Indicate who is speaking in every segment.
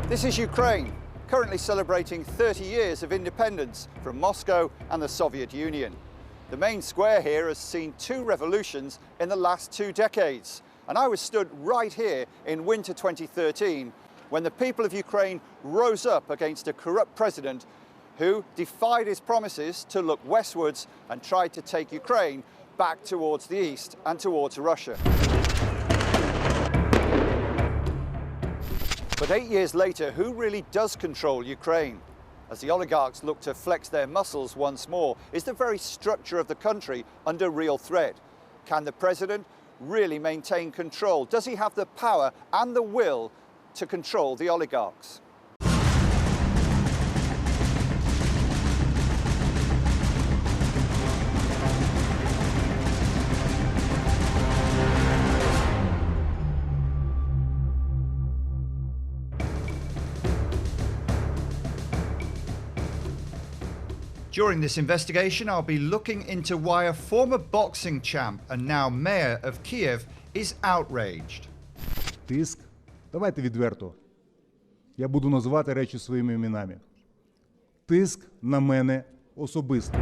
Speaker 1: This is Ukraine, currently celebrating 30 years of independence from Moscow and the Soviet Union. The main square here has seen 2 revolutions in the last 2 decades. And I was stood right here in winter 2013 when the people of Ukraine rose up against a corrupt president who defied his promises to look westwards and tried to take Ukraine back towards the east and towards Russia. But 8 years later, who really does control Ukraine? As the oligarchs look to flex their muscles once more, is the very structure of the country under real threat? Can the president really maintain control? Does he have the power and the will to control the oligarchs? During this investigation, I'll be looking into why a former boxing champ and now mayor of Kiev is outraged.
Speaker 2: Тиск. Давайте відверто. Я буду називати речі своїми іменами. Тиск на мене особисто.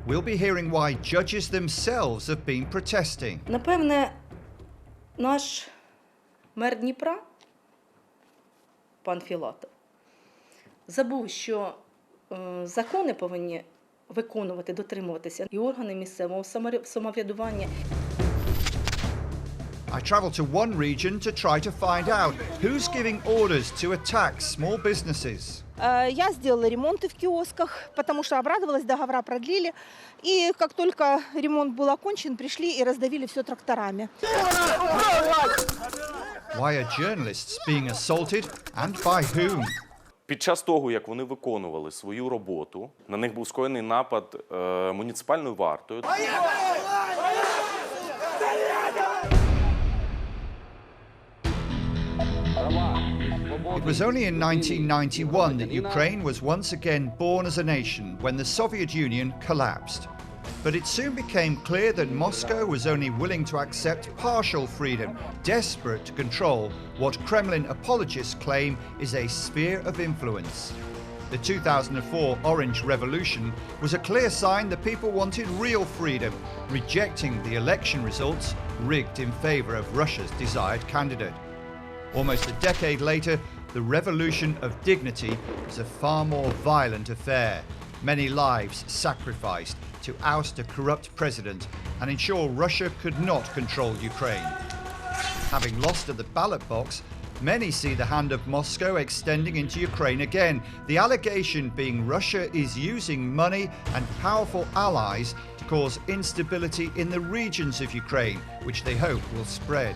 Speaker 1: We'll be hearing why judges themselves have been protesting.
Speaker 3: Напевне, наш мер Дніпра, пан Філатов, забув, що закони повинні виконувати, дотримуватися і органи місцевого самоврядування.
Speaker 1: I travel to one region to try to find out who's giving orders to attack small businesses.
Speaker 4: Я сделала ремонты в киосках, потому что обрадовалась, договора продлили. И как только ремонт был окончен, пришли и раздавили все тракторами.
Speaker 1: Why are journalists being assaulted and by whom?
Speaker 5: Під час того, як вони виконували свою роботу, на них був скоєний напад муніципальною вартою.
Speaker 1: It was only in 1991 that Ukraine was once again born as a nation when the Soviet Union collapsed. But it soon became clear that Moscow was only willing to accept partial freedom, desperate to control what Kremlin apologists claim is a sphere of influence. The 2004 Orange Revolution was a clear sign that people wanted real freedom, rejecting the election results rigged in favor of Russia's desired candidate. Almost a decade later, the revolution of dignity was a far more violent affair. Many lives sacrificed to oust a corrupt president and ensure Russia could not control Ukraine. Having lost at the ballot box, many see the hand of Moscow extending into Ukraine again, the allegation being Russia is using money and powerful allies to cause instability in the regions of Ukraine, which they hope will spread.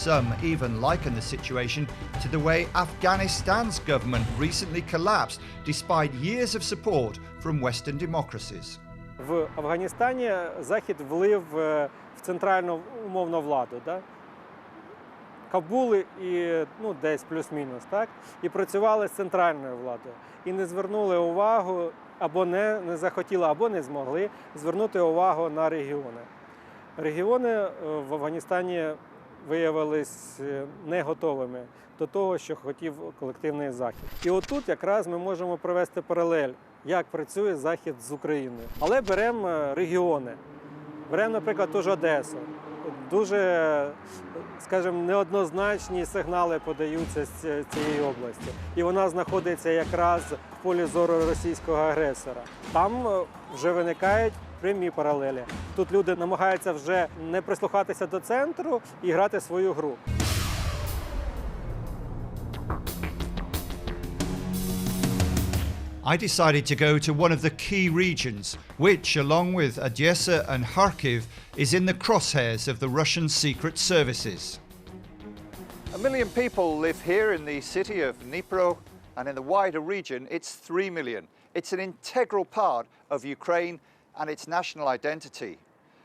Speaker 1: Some even liken the situation to the way Afghanistan's government recently collapsed despite years of support from Western democracies.
Speaker 6: В Афганістані Захід влив в центральну умовну владу, да? Кабули і десь плюс-мінус, так? І працювали з центральною владою. І не звернули увагу, або не захотіли, або не змогли звернути увагу на регіони. Регіони в Афганістані виявились не готовими до того, що хотів колективний Захід. І отут якраз ми можемо провести паралель, як працює Захід з Україною. Але беремо регіони. Беремо, наприклад, ту ж Одесу. Дуже, скажімо, неоднозначні сигнали подаються з цієї області. І вона знаходиться якраз в полі зору російського агресора. Там вже виникають прямі паралелі. Тут люди намагаються вже не прислухатися до центру і грати свою гру.
Speaker 1: I decided to go to one of the key regions, which, along with Odessa and Kharkiv, is in the crosshairs of the Russian secret services. 1 million people live here in the city of Dnipro, and in the wider region, it's 3 million. It's an integral part of Ukraine and its national identity.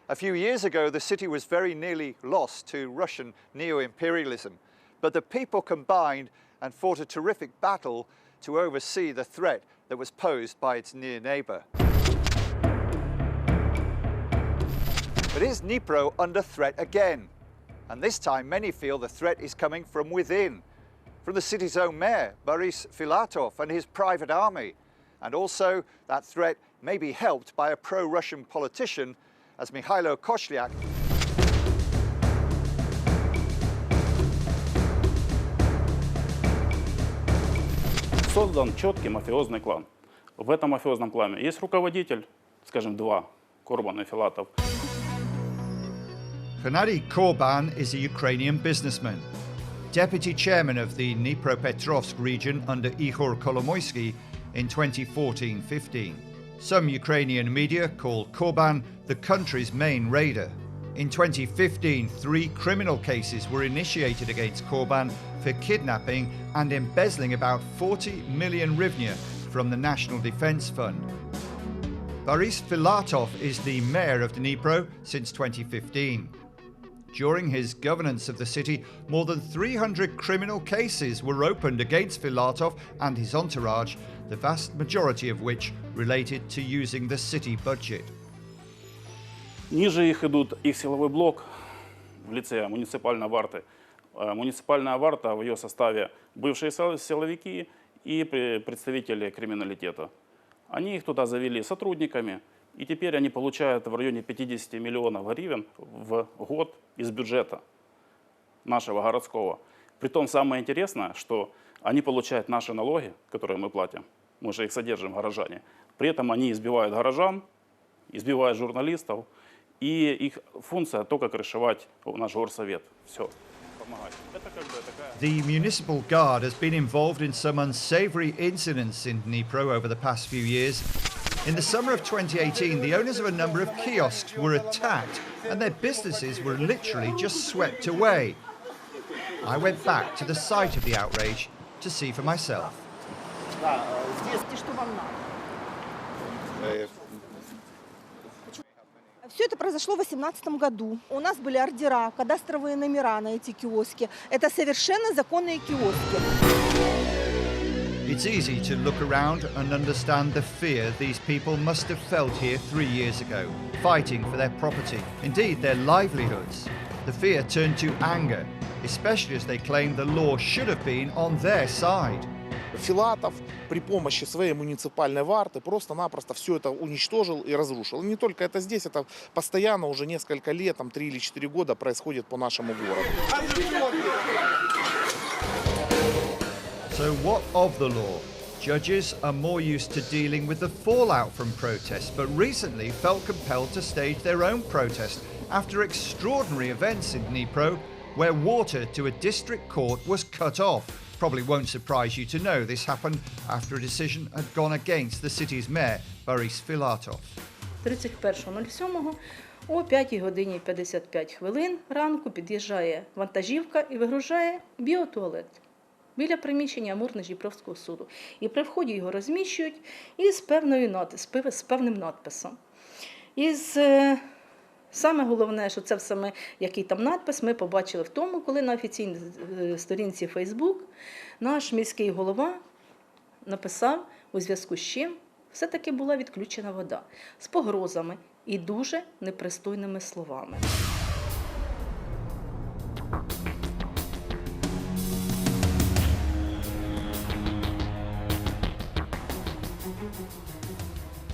Speaker 1: A few years ago, the city was very nearly lost to Russian neo-imperialism, but the people combined and fought a terrific battle to oversee the threat that was posed by its near neighbor. But is Dnipro under threat again? And this time, many feel the threat is coming from within. from the city's own mayor, Boris Filatov, and his private army. And also, that threat may be helped by a pro-Russian politician as Mikhailo Koshliak.
Speaker 7: Создан четкий мафиозный клан. В этом мафиозном клане есть руководитель, скажем, два, Корбан и Филатов.
Speaker 1: Hennady Korban is a Ukrainian businessman, deputy chairman of the Dnipropetrovsk region under Ihor Kolomoisky in 2014-15. Some Ukrainian media call Korban the country's main raider. In 2015, 3 criminal cases were initiated against Korban for kidnapping and embezzling about 40 million hryvnia from the National Defense Fund. Boris Filatov is the mayor of Dnipro since 2015. During his governance of the city, more than 300 criminal cases were opened against Filatov and his entourage, the vast majority of which related to using the city budget.
Speaker 7: Ниже их идут их силовой блок в лице муниципальной варты. Муниципальная варта, в ее составе бывшие силовики и представители криминалитета. Они их туда завели сотрудниками, и теперь они получают в районе 50 миллионов гривен в год из бюджета нашего городского. Притом самое интересное, что они получают наши налоги, которые мы платим, мы же их содержим, горожане. При этом они избивают горожан, избивают журналистов, и их функция только крышевать наш горсовет. Все.
Speaker 1: The municipal guard has been involved in some unsavory incidents in Dnipro over the past few years. In the summer of 2018, the owners of a number of kiosks were attacked and their businesses were literally just swept away. I went back to the site of the outrage to see for myself.
Speaker 4: Все это произошло в 2018 году. У нас были ордера, кадастровые номера на эти киоски. Это совершенно законные киоски.
Speaker 1: It's easy to look around and understand the fear these people must have felt here 3 years ago, fighting for their property, indeed their livelihoods. The fear turned to anger, especially as they claimed the law should have been on their side.
Speaker 8: Филатов при помощи своей муниципальной варты просто-напросто все это уничтожил и разрушил. И не только это здесь, это постоянно уже несколько лет, 3 или 4 года происходит по нашему городу.
Speaker 1: So what of the law? Judges are more used to dealing with the fallout from protests, but recently felt compelled to stage their own protest after extraordinary events in Dnipro, where water to a district court was cut off. Probably won't surprise you to know this happened after a decision had gone against the city's mayor, Boris Filatov.
Speaker 3: 31.07 о 5 годині 55 хвилин ранку під'їжджає вантажівка і вигружає біотуалет біля приміщення Амурно-Дніпровського суду. І при вході його розміщують із певним надписом. Саме головне, що це саме, який там надпис, ми побачили в тому, коли на офіційній сторінці Facebook наш міський голова написав, у зв'язку з чим все-таки була відключена вода, з погрозами і дуже непристойними словами.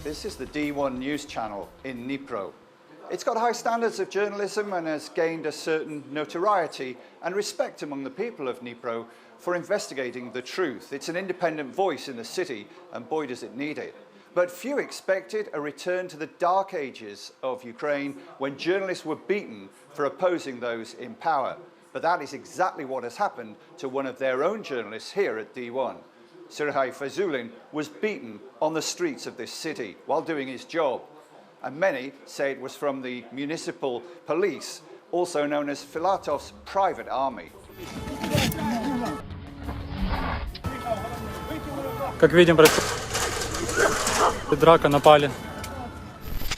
Speaker 1: This is the D1 news channel in Dnipro. It's got high standards of journalism and has gained a certain notoriety and respect among the people of Dnipro for investigating the truth. It's an independent voice in the city, and boy does it need it. But few expected a return to the dark ages of Ukraine when journalists were beaten for opposing those in power. But that is exactly what has happened to one of their own journalists here at D1. Serhii Fazulin was beaten on the streets of this city while doing his job. And many say it was from the municipal police, also known as Filatov's private army.
Speaker 6: Как видим, драка, напали.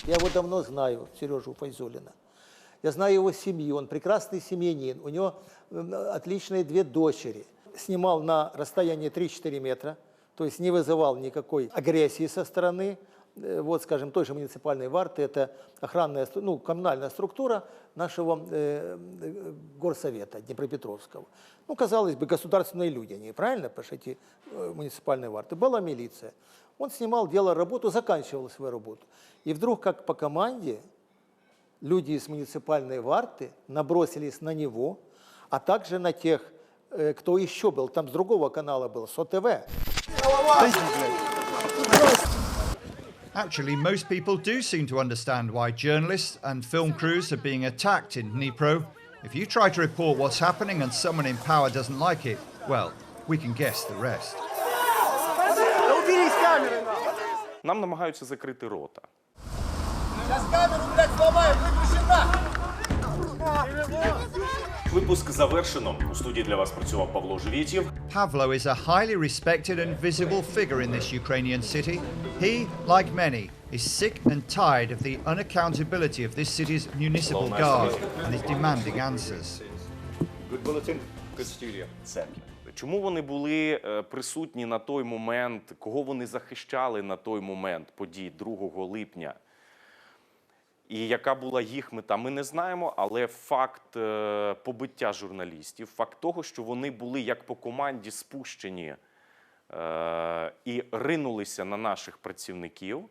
Speaker 9: Я его давно знаю, Сережу Файзулина. Я знаю его семью, он прекрасный семьянин, у него отличные 2 дочери. Снимал на расстоянии 3-4 метра, то есть не вызывал никакой агрессии со стороны, вот, скажем, той же муниципальной варты, это охранная, ну, коммунальная структура нашего горсовета Днепропетровского. Ну, казалось бы, государственные люди, они, правильно, потому что эти муниципальные варты. Была милиция. Он снимал, делал работу, заканчивал свою работу. И вдруг, как по команде, люди из муниципальной варты набросились на него, а также на тех, кто еще был, там с другого канала был, СО-ТВ.
Speaker 1: Actually, most people do seem to understand why journalists and film crews are being attacked in Dnipro. If you try to report what's happening and someone in power doesn't like it, well, we can guess the rest.
Speaker 5: Нам намагаються закрити рота.
Speaker 10: Випуск завершено. У студії для вас працював Павло Живєтєв.
Speaker 1: Pavlo is a highly respected and visible figure in this Ukrainian city. He, like many, is sick and tired of the unaccountability of this city's municipal guard and is demanding answers.
Speaker 10: Good bulletin, good studio.
Speaker 5: Чому вони були присутні на той момент, кого вони захищали на той момент подій 2 липня? І яка була їх мета, ми не знаємо, але факт побиття журналістів, факт того, що вони були як по команді спущені і ринулися на наших працівників,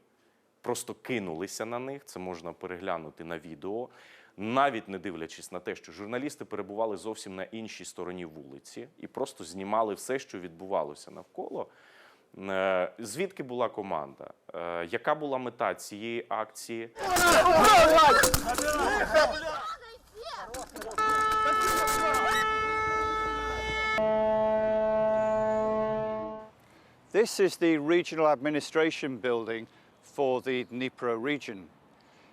Speaker 5: просто кинулися на них, це можна переглянути на відео, навіть не дивлячись на те, що журналісти перебували зовсім на іншій стороні вулиці і просто знімали все, що відбувалося навколо. Звідки була команда? Яка була мета цієї акції?
Speaker 11: This is the regional administration building for the Dnipro region.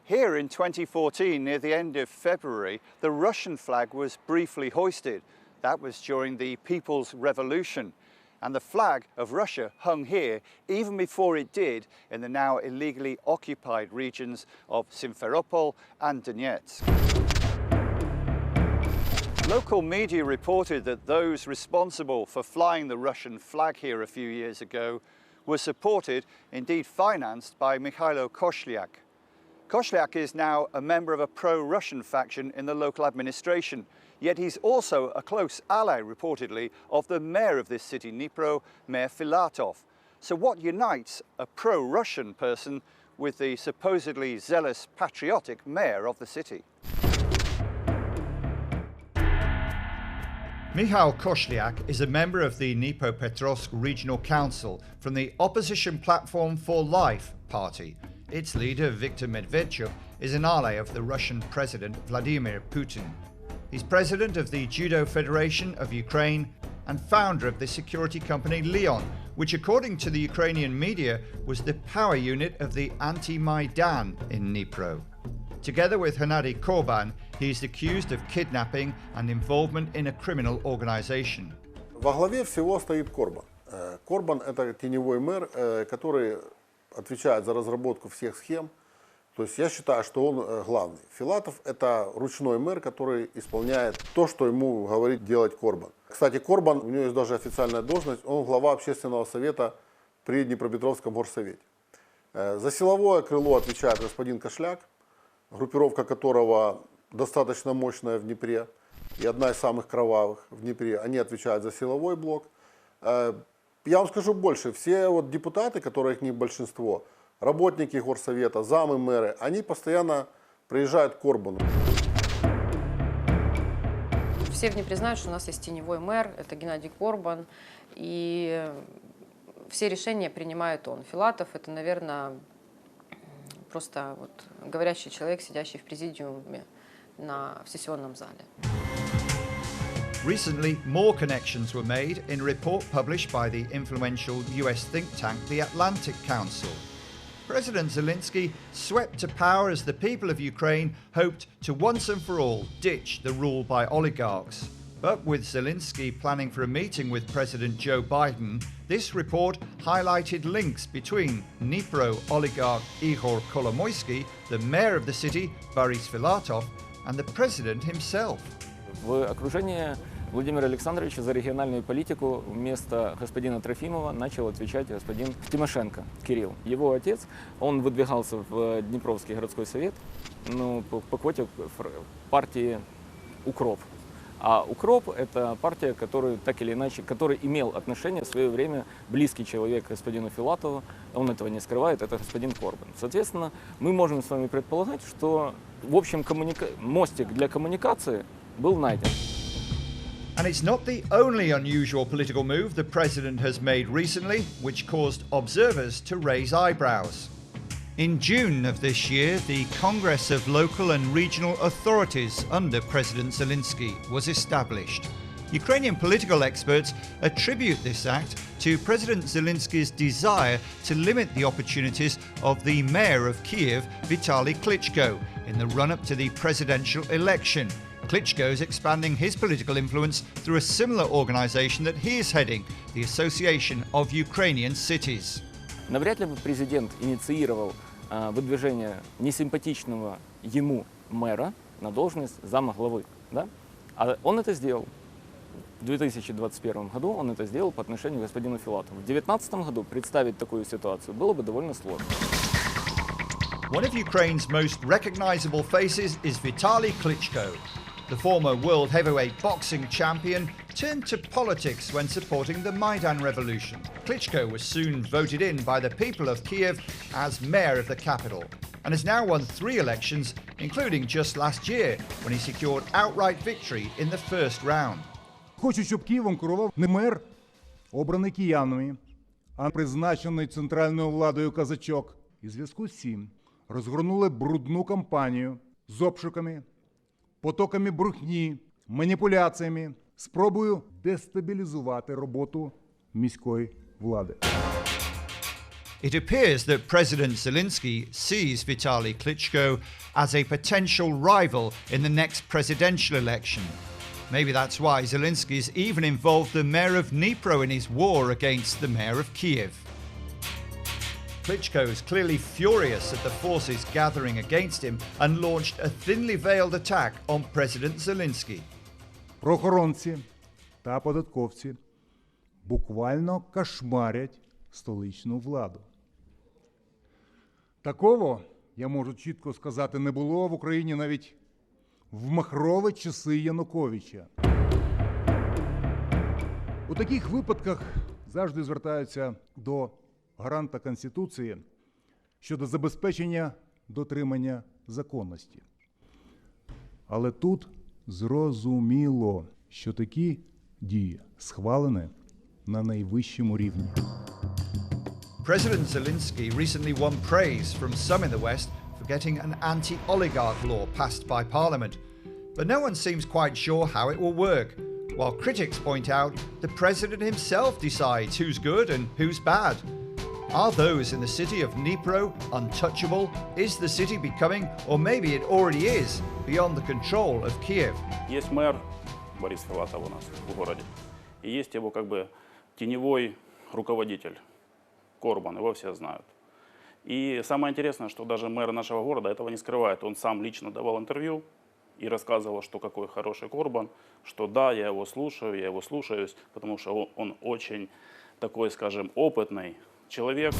Speaker 11: Here in 2014, near the end of February, the Russian flag was briefly hoisted. That was during the People's Revolution. And the flag of Russia hung here even before it did in the now illegally occupied regions of Simferopol and Donetsk. Local media reported that those responsible for flying the Russian flag here a few years ago were supported, indeed financed, by Mikhailo Koshliak. Koshliak is now a member of a pro-Russian faction in the local administration, yet he's also a close ally, reportedly, of the mayor of this city, Dnipro, Mayor Filatov. So what unites a pro-Russian person with the supposedly zealous, patriotic mayor of the city?
Speaker 1: Mikhail Koshliak is a member of the Dnipropetrovsk Regional Council from the opposition Platform for Life party. Its leader, Viktor Medvedchuk, is an ally of the Russian President Vladimir Putin. He's president of the Judo Federation of Ukraine and founder of the security company Leon, which, according to the Ukrainian media, was the power unit of the anti-Maidan in Dnipro. Together with Hennady Korban, he is accused of kidnapping and involvement in a criminal organization.
Speaker 12: Во главе всего стоит Корбан. Корбан – это теневой мэр, который отвечает за разработку всех схем. То есть я считаю, что он главный. Филатов – это ручной мэр, который исполняет то, что ему говорит делать Корбан. Кстати, Корбан, у него есть даже официальная должность, он глава общественного совета при Днепропетровском горсовете. За силовое крыло отвечает господин Кошляк, группировка которого достаточно мощная в Днепре и одна из самых кровавых в Днепре. Они отвечают за силовой блок. Я вам скажу больше, все вот депутаты, которых их большинство, работники горсовета, замы мэры, они постоянно приезжают к Корбану.
Speaker 13: Все в Днепре знают, что у нас есть теневой мэр, это Геннадий Корбан, и все решения принимает он. Филатов – это, наверное, просто вот говорящий человек, сидящий в президиуме в сессионном зале.
Speaker 1: Recently, more connections were made in a report published by the influential US think tank, the Atlantic Council. President Zelensky swept to power as the people of Ukraine hoped to once and for all ditch the rule by oligarchs. But with Zelensky planning for a meeting with President Joe Biden, this report highlighted links between Dnipro oligarch Ihor Kolomoisky, the mayor of the city, Boris Filatov, and the president himself.
Speaker 14: В окружении Владимира Александровича за региональную политику вместо господина Трофимова начал отвечать господин Тимошенко Кирилл. Его отец, он выдвигался в Днепровский городской совет, ну, по квоте партии «Укроп». А «Укроп» — это партия, которую так или иначе, который имел отношение в свое время близкий человек к господину Филатову, он этого не скрывает, это господин Корбан. Соответственно, мы можем с вами предполагать, что, в общем, мостик для коммуникации был найден.
Speaker 1: And it's not the only unusual political move the president has made recently, which caused observers to raise eyebrows. In June of this year, the Congress of Local and Regional Authorities under President Zelensky was established. Ukrainian political experts attribute this act to President Zelensky's desire to limit the opportunities of the mayor of Kyiv, Vitaly Klitschko, in the run-up to the presidential election. Klitschko is expanding his political influence through a similar organization that he is heading, the Association of Ukrainian Cities.
Speaker 14: Навряд ли бы президент инициировал выдвижение несимпатичного ему мэра на должность зама главы. Да? А он это сделал. В 2021 году он это сделал по отношению к господину Филатову. В 2019 году представить такую ситуацию было бы довольно сложно.
Speaker 1: One of Ukraine's most recognizable faces is Vitaly Klitschko. The former world heavyweight boxing champion turned to politics when supporting the Maidan revolution. Klitschko was soon voted in by the people of Kyiv as mayor of the capital and has now won 3 elections, including just last year when he secured outright victory in the first round.
Speaker 2: Хочу, щоб Києвом керував не мер, обраний киянами, а призначений центральною владою казачок. І в зв'язку з цим розгорнули брудну кампанію з обшуками, потоками брехні, маніпуляціями, спробою дестабілізувати роботу міської влади.
Speaker 1: It appears that President Zelensky sees Vitaly Klitschko as a potential rival in the next presidential election. Maybe that's why Zelensky's even involved the mayor of Dnipro in his war against the mayor of Kyiv. Klitschko is clearly furious at the forces gathering against him and launched a thinly veiled attack on President Zelensky.
Speaker 2: Правоохоронці та податковці буквально кошмарять столичну владу. Такого, я можу чітко сказати, не було в Україні навіть в махрові часи Януковича. У таких випадках завжди звертаються до гаранта Конституції щодо забезпечення дотримання законності. Але тут зрозуміло, що такі дії схвалені на найвищому рівні.
Speaker 1: President Zelensky recently won praise from some in the West for getting an anti-oligarch law passed by Parliament. But no one seems quite sure how it will work, while critics point out the president himself decides who's good and who's bad. Are those in the city of Dnipro untouchable? Is the city becoming, or maybe it already is, beyond the control of Kyiv?
Speaker 7: Есть мэр Борис Филатов у нас в городе, и есть его как бы теневой руководитель Корбан, его все знают. И самое интересное, что даже мэр нашего города этого не скрывает. Он сам лично давал интервью и рассказывал, что какой хороший Корбан, что да, я его слушаюсь, потому что он очень такой, скажем, опытный человек.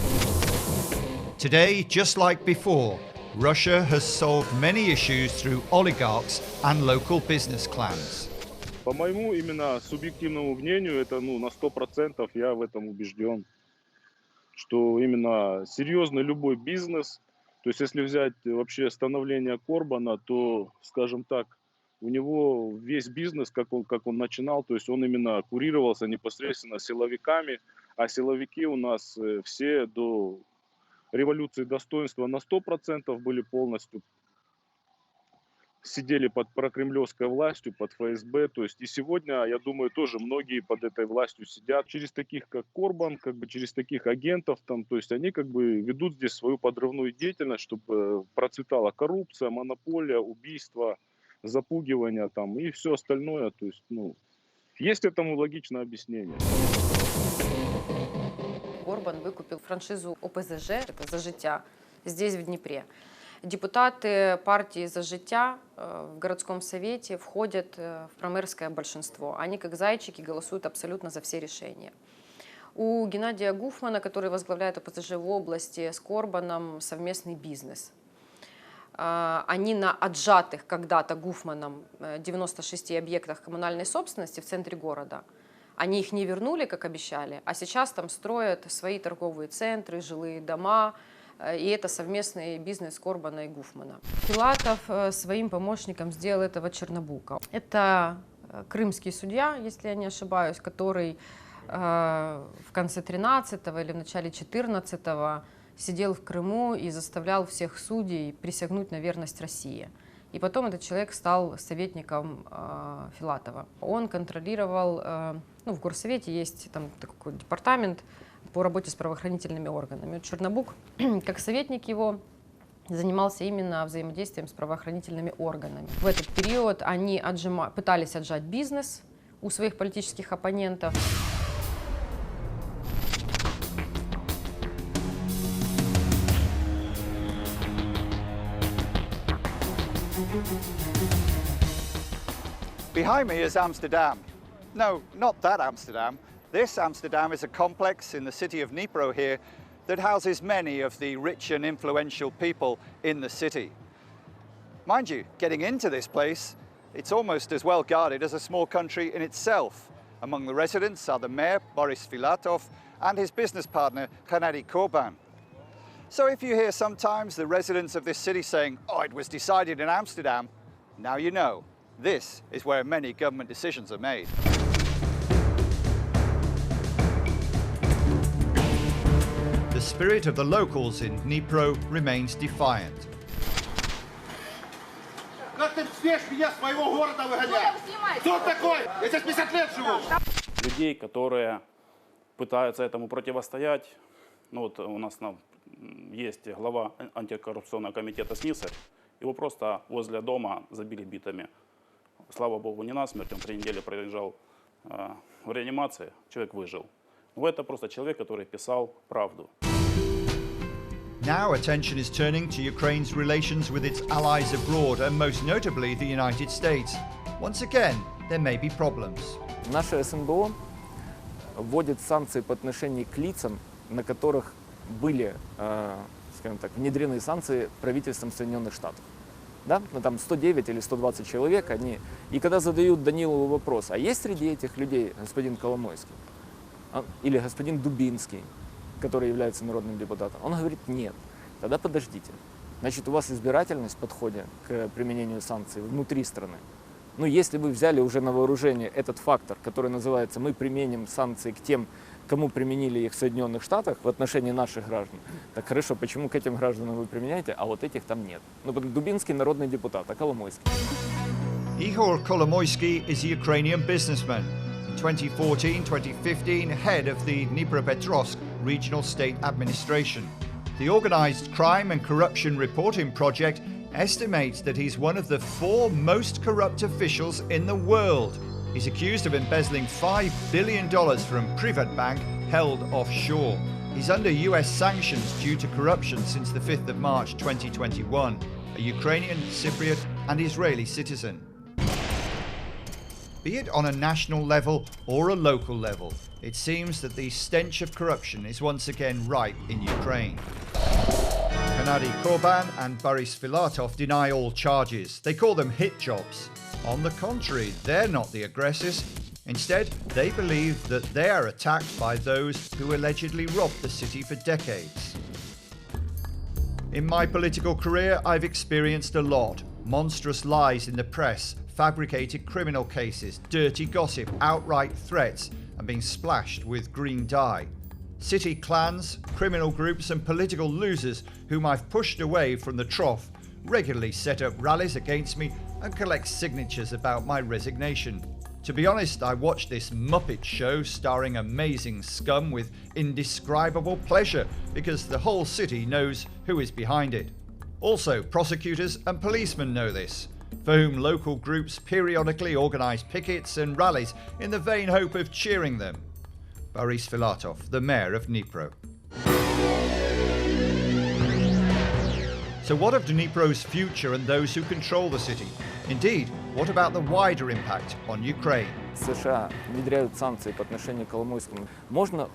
Speaker 1: Today, just like before, Russia has solved many issues through oligarchs and local business clans.
Speaker 15: По моему именно субъективному мнению, это на 100% я в этом убежден, что именно серьезный любой бизнес, то есть если взять вообще становление Корбана, то, скажем так, у него весь бизнес, как он начинал, то есть он именно курировался непосредственно силовиками, а силовики у нас все до революции достоинства на 100% были полностью, сидели под прокремлевской властью, под ФСБ, то есть и сегодня, я думаю, тоже многие под этой властью сидят. Через таких, как Корбан, через таких агентов, то есть они ведут здесь свою подрывную деятельность, чтобы процветала коррупция, монополия, убийства, запугивание и все остальное, то есть, есть этому логичное объяснение.
Speaker 13: Корбан выкупил франшизу ОПЗЖ, это «За життя», здесь, в Днепре. Депутаты партии «За життя» в городском совете входят в промэрское большинство. Они, как зайчики, голосуют абсолютно за все решения. У Геннадия Гуфмана, который возглавляет ОПЗЖ в области, с Корбаном совместный бизнес. Они на отжатых когда-то Гуфманом 96 объектах коммунальной собственности в центре города, они их не вернули, как обещали, а сейчас там строят свои торговые центры, жилые дома, и это совместный бизнес Корбана и Гуфмана. Филатов своим помощником сделал этого Чернобука. Это крымский судья, если я не ошибаюсь, который в конце 13-го или в начале 14-го сидел в Крыму и заставлял всех судей присягнуть на верность России. И потом этот человек стал советником Филатова. Он контролировал, в горсовете есть там такой департамент по работе с правоохранительными органами. Чернобук, как советник его, занимался именно взаимодействием с правоохранительными органами. В этот период они пытались отжать бизнес у своих политических оппонентов.
Speaker 11: Behind me is Amsterdam. No, not that Amsterdam. This Amsterdam is a complex in the city of Dnipro here that houses many of the rich and influential people in the city. Mind you, getting into this place, it's almost as well guarded as a small country in itself. Among the residents are the mayor, Boris Filatov, and his business partner, Gennady Korban. So if you hear sometimes the residents of this city saying, "Oh, it was decided in Amsterdam," now you know. This is where many government decisions are made.
Speaker 1: The spirit of the locals in Dnipro remains defiant.
Speaker 16: Как ты смеешь меня с моего города выгонять? Кто такой? Я здесь 50 лет живу.
Speaker 7: Людей, которые пытаются этому противостоять, вот у нас есть глава антикоррупционного комитета Снисарь, его просто возле дома забили битами. Слава богу, не насмерть, он 3 недели пролежал в реанимации, человек выжил. Но это просто человек, который писал правду.
Speaker 1: Now attention is turning to Ukraine's relations with its allies abroad, and most notably the United States. Once again, there may be problems.
Speaker 14: Наше СНБО вводит санкции по отношению к лицам, на которых были, скажем так, внедрены санкции правительством Соединенных Штатов. Да? Ну, там 109 или 120 человек, они... И когда задают Данилову вопрос, а есть среди этих людей господин Коломойский или господин Дубинский, который является народным депутатом, он говорит нет. Тогда подождите. Значит, у вас избирательность в подходе к применению санкций внутри страны. Ну, если вы взяли уже на вооружение этот фактор, который называется «мы применим санкции к тем, кому применили их в Соединенных Штатах в отношении наших граждан», так хорошо, почему к этим гражданам вы применяете, а вот этих там нет? Ну, Дубинский народный депутат, а Коломойский?
Speaker 1: Ihor Kolomoisky is a Ukrainian businessman. In 2014-2015, head of the Dnipropetrovsk Regional State Administration. The Organized Crime and Corruption Reporting Project estimates that he's one of the 4 most corrupt officials in the world. He's accused of embezzling $5 billion from Privatbank held offshore. He's under US sanctions due to corruption since the 5th of March 2021, a Ukrainian, Cypriot and Israeli citizen. Be it on a national level or a local level, it seems that the stench of corruption is once again ripe in Ukraine. Gennady Korban and Boris Filatov deny all charges. They call them hit jobs. On the contrary, they're not the aggressors. Instead, they believe that they are attacked by those who allegedly robbed the city for decades. In my political career, I've experienced a lot. Monstrous lies in the press, fabricated criminal cases, dirty gossip, outright threats, and being splashed with green dye. City clans, criminal groups, and political losers whom I've pushed away from the trough regularly set up rallies against me and collect signatures about my resignation. To be honest, I watch this Muppet show starring amazing scum with indescribable pleasure because the whole city knows who is behind it. Also, prosecutors and policemen know this, for whom local groups periodically organise pickets and rallies in the vain hope of cheering them. Boris Filatov, the mayor of Dnipro. So what of Dnipro's future and those who control the city? Indeed, what about the wider impact on Ukraine?
Speaker 14: США внедряют санкции по отношению к Коломойскому. Можно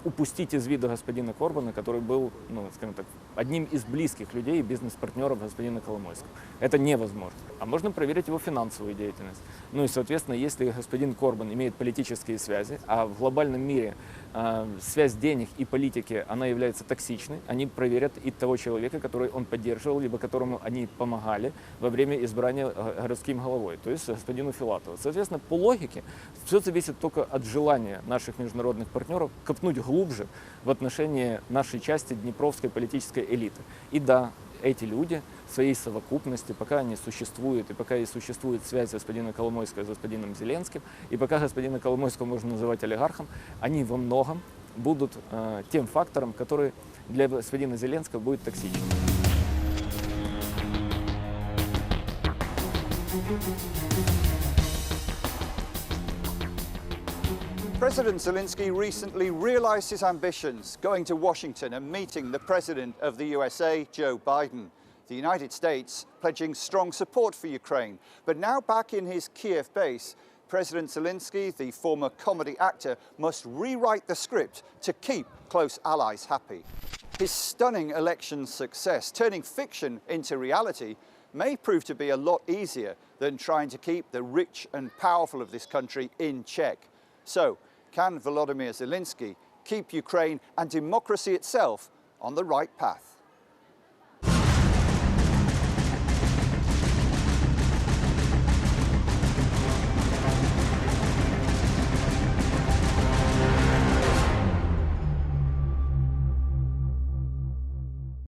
Speaker 14: упустить из вида господина Корбана, который был, ну, скажем так, одним из близких людей и бизнес-партнеров господина Коломойского. Это невозможно. А можно проверить его финансовую деятельность. Ну и, соответственно, если господин Корбан имеет политические связи, а в глобальном мире связь денег и политики, она является токсичной, они проверят и того человека, который он поддерживал, либо которому они помогали во время избрания городским головой, то есть господину Филатову. Соответственно, по логике, все зависит только от желания наших международных партнеров копнуть глубже в отношении нашей части днепровской политической элиты. И да, эти люди в своей совокупности, пока они существуют, и пока и существует связь господина Коломойского с господином Зеленским, и пока господина Коломойского можно называть олигархом, они во многом будут тем фактором, который для господина Зеленского будет токсичным.
Speaker 11: President Zelensky recently realized his ambitions, going to Washington and meeting the President of the USA, Joe Biden. The United States pledging strong support for Ukraine. But now back in his Kiev base, President Zelensky, the former comedy actor, must rewrite the script to keep close allies happy. His stunning election success, turning fiction into reality, may prove to be a lot easier than trying to keep the rich and powerful of this country in check. So, can Volodymyr Zelensky keep Ukraine and democracy itself on the right path?